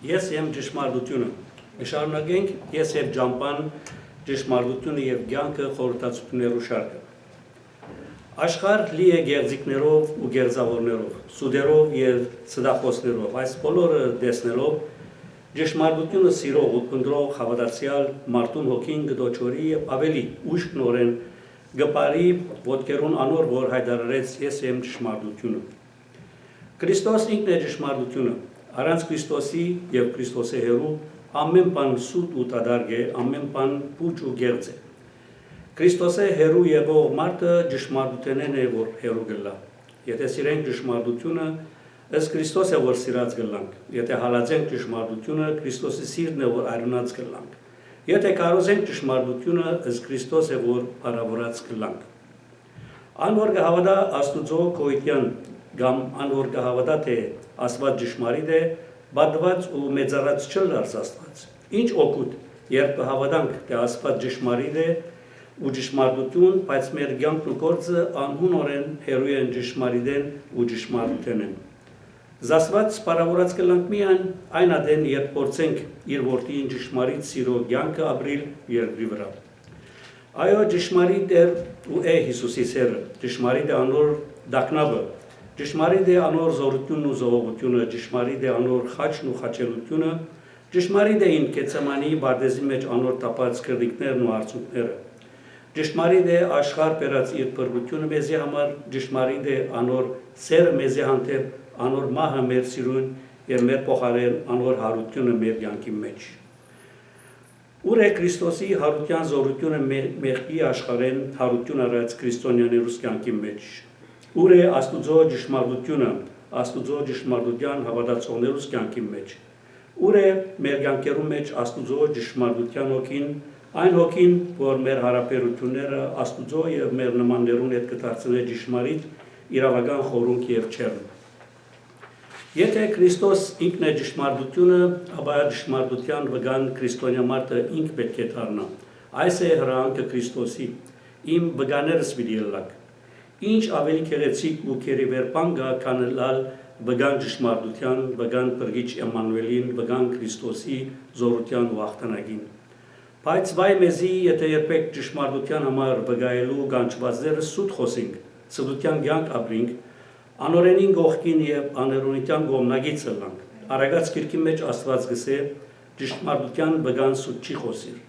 Ես եմ ճշմարտությունը, շարունակենք ես և ջամպան ճշմարտությունը և կյանքը խորհրդածություններու շարքը։ Աշխարհ լի է գեղձիկներով ու գեղձավորներով, սուդերով և սդախոսներով, այս բոլորը տեսնելով ճշմարտությունը սիրող ու փնտրող հավատացյալ մարդուն հոգին կդոչորի և ավելի ուշքնորեն գպարի ոտքերուն անոր, որ հայտարարեց ես եմ ճշմարտությունը։ Քրիստոս ինքն է ճշմարտությունը, առանց Քրիստոսի և Քրիստոսի հերու ամեն բան սուտ ու դատարկ է, ամեն բան պուչ ու գեղձ է։ Քրիստոսի հերու եղող մարդը ճշմարտութենեն է, որ հերու գլա։ Եթե սիրենք ճշմարտությունը, ըստ Քրիստոս է, որ սիրած գլանք։ Եթե հալածենք ճշմարտությունը, Քրիստոսի սիրտն է, որ այրունած գլանք։ Եթե կարոզենք ճշմարտությունը, ըստ Քրիստոս է, որ փառավորած գլանք։ Ան որ կհավատա Աստուծո գոյության կամ ան որ կհավատա թե Աստված ճշմարիտ է, բադված ու մեծարած չլարս Աստված։ Ինչ օգուտ, երբ կհավատանք, թե Աստված ճշմարիտ է ու ճշմարտություն, բայց մեր կյանքն ու գործը անհունորեն հերու են ճշմարիտեն ու ճշմարտութենեն։ Զասված փառավորած կլանք միայն այն ադեն, երբ փորձենք իր որդին ճշմարիտ սիրո կյանքը ապրիլ երկրի վրա։ Այո, ճշմարիտ է ու է Հիսուսի սերը, ճշմարիտ է անոր դակնաբը, ճշմարիտ է անոր զորությունն ու զողողությունը, ճշմարիտ է անոր խաչն ու խաչելությունը, ճշմարիտ էին Գեթսեմանի բարձի մեջ անոր տապած քրդիկներն ու արցունքները։ Ճշմարիտ է աշխարհ բերած իր փրկությունը մեզի համար, ճշմարիտ է անոր սերը մեզի հանդեպ, անոր մահը մեր սիրուն եւ մեր փոխարեն անոր հարությունը մեր կյանքի մեջ։ Ուր է Քրիստոսի հարության զորությունը մեղքի աշխարհեն հարություն առած քրիստոնյաներուս կյանքի մեջ։ Ուր է Աստուծո ճշմարտությունը, Աստուծո ճշմարտության հավատացողներուս կյանքի մեջ։ Ուր է մեր կյանքերու մեջ Աստուծո ճշմարտության հոգին, այն հոգին, որ մեր հարաբերությունները Աստուծո եւ մեր նմաններուն հետ կդարձնե ճշմարիտ, իրավական խորհուրդ եւ չեռ։ Եթե Քրիստոս ինքն է ճշմարտությունը, ապա ճշմարտության վգան քրիստոնյա մարդը ինք պետք է դառնա։ Այս է հրանքը Քրիստոսի, իմ վգաներս պիտի ելլակ։ Ինչ ավելի քեղեցիկ ու քերիվերբան գա, քան լալ վգան ճշմարտության, վգան Փրկիչ Էմանուելին, վգան Քրիստոսի զորության ու հաղթանակին։ Բայց վայ մեզի, եթե երբեք ճշմարտության համար վգայելու գանչվածները սուտ խոսենք, սուտության կյանք ապրենք, անօրենին գողքին եւ աներոնիտյան գոմնագից ըլլանք։ Արագած գիրքի մեջ Աստված գսե ճշմարտության վգան սուտ չի խոսիր։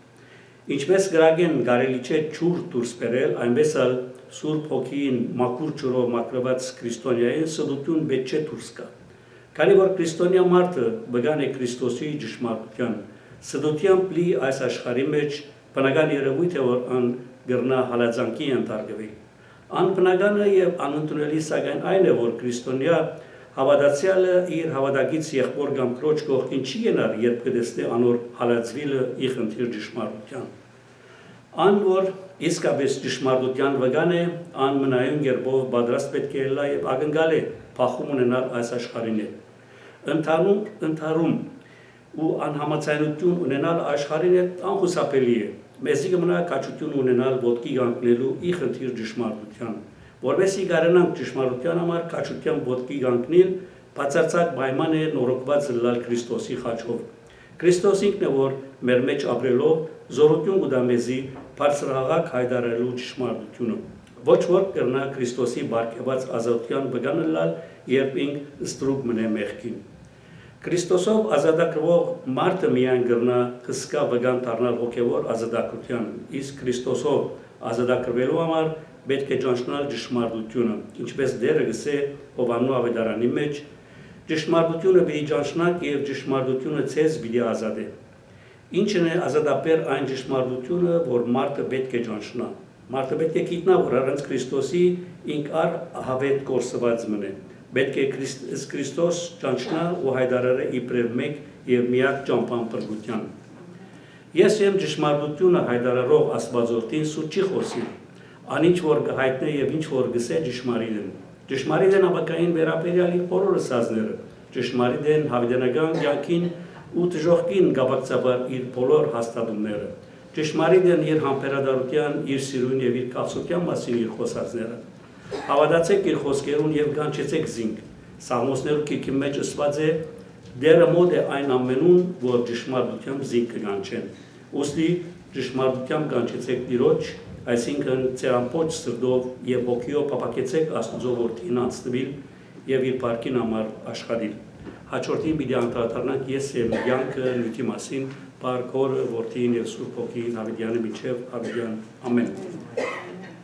Ինչպես գրագեն կարելի չէ ջուր դուրս բերել, այնպես էլ Սուրբ Հոգին մաքուր ջուրով մաքրված քրիստոնյային սուտություն պետք չէ դուրս գա։ Քանի որ քրիստոնյա մարդը վգան է Քրիստոսի ճշմարտության, սուտությամբ լի այս աշխարհի մեջ բնական երևույթ է, որ ան գրնա հալածանքի ենթարկվի։ Անբնականը եւ անընդունելի սակայն այն է, որ քրիստոնյա հավատացյալը իր հավատակից եղբոր կամ քրոջ կողքին չի գնար, երբ կտեսնի անոր հալածվիլը ի խնդիր ճշմարտության։ Ան որ իսկապես ճշմարտության վգան է, ան մնայուն գերբով պատրաստ պետք է լա եւ ակնկալ է փախում ունենալ այս աշխարհին է։ Ընթարում ու անհամաձայնություն ունենալ աշխարհին է անխուսափելի է։ Մեզի կմնա կաչություն ունենալ ոտքի կանգնելու ի խնդիր ճշմարտության, որովհետեւ կարենանք ճշմարտության համար կաչության ոտքի կանգնել, բացարձակ պայման է նորոգված լալ Քրիստոսի խաչով։ Քրիստոս ինքն է, որ մեր մեջ ապրելով զորություն կտա մեզի բարձրահաղակ հայտարարելու ճշմարտությունը։ Ոչ որ կրնա Քրիստոսի բարգեւած ազատության վգանը լալ, երբ ինք ստրուկ մնե մեղքին։ Քրիստոսով ազատագրվող մարդը միայն կրնա հսկա վգան դառնալ հոգևոր ազատագրության, իսկ Քրիստոսով ազատագրվելու համար պետք է ճանչնալ ճշմարտությունը, ինչպես դերը գսե Հովաննու ավետարանի մեջ, ճշմարտությունը պիտի ճանչնաք եւ ճշմարտությունը ցեզ պիտի ազատե։ Ինչն է ազատաբեր այն ճշմարտությունը, որ մարդը պետք է ճանչնա։ Մարդը պետք է գիտնա, որ առանց Քրիստոսի ինք առ հավետ կորսված մնե։ Պետք է Քրիստոս ճանչնա ու հայտարարե իբրև մեկ եւ միակ ճամփան փրկության։ Ես եմ ճշմարտությունը հայտարարող Աստվածորդին սուտ չի խոսի։ Անինչ որ կհայտնե եւ ինչ որ գսե ճշմարիտ են։ Ճշմարիտ են ապակային վերաբերյալ իր բոլոր սազները։ Ճշմարիտ են հավիտենական կյանքին ու դժոխքին գաբակցաբար իր բոլոր հաստատումները։ Ճշմարիտ են իր համբերատարության, իր սիրուն եւ իր կացության մասին իր խոսածները։ Հավատացեք իր խոսքերուն եւ կանչեցեք զինք։ Սաղմոսներու գիրքի մեջ ասված է դերը մոտ է այն ամենուն, որ ճշմարտությամբ զինք կգանչեն։ Ոստի ճշմարտությամբ գանչեցեք Տիրոջ, այսինքն ձեր ամբողջ սրտով եւ ոգիով փափակեցեք Աստծո որդին անցնվել եւ իր բարքին համար աշխատել։ Հաջորդին պիտի անդրադառնանք ես եւ յանքը նյութի մասին, Բարք Հորը, Որդին եւ Սուրբ Հոգին Հավիտյանը միջև Հավիտյան ամեն։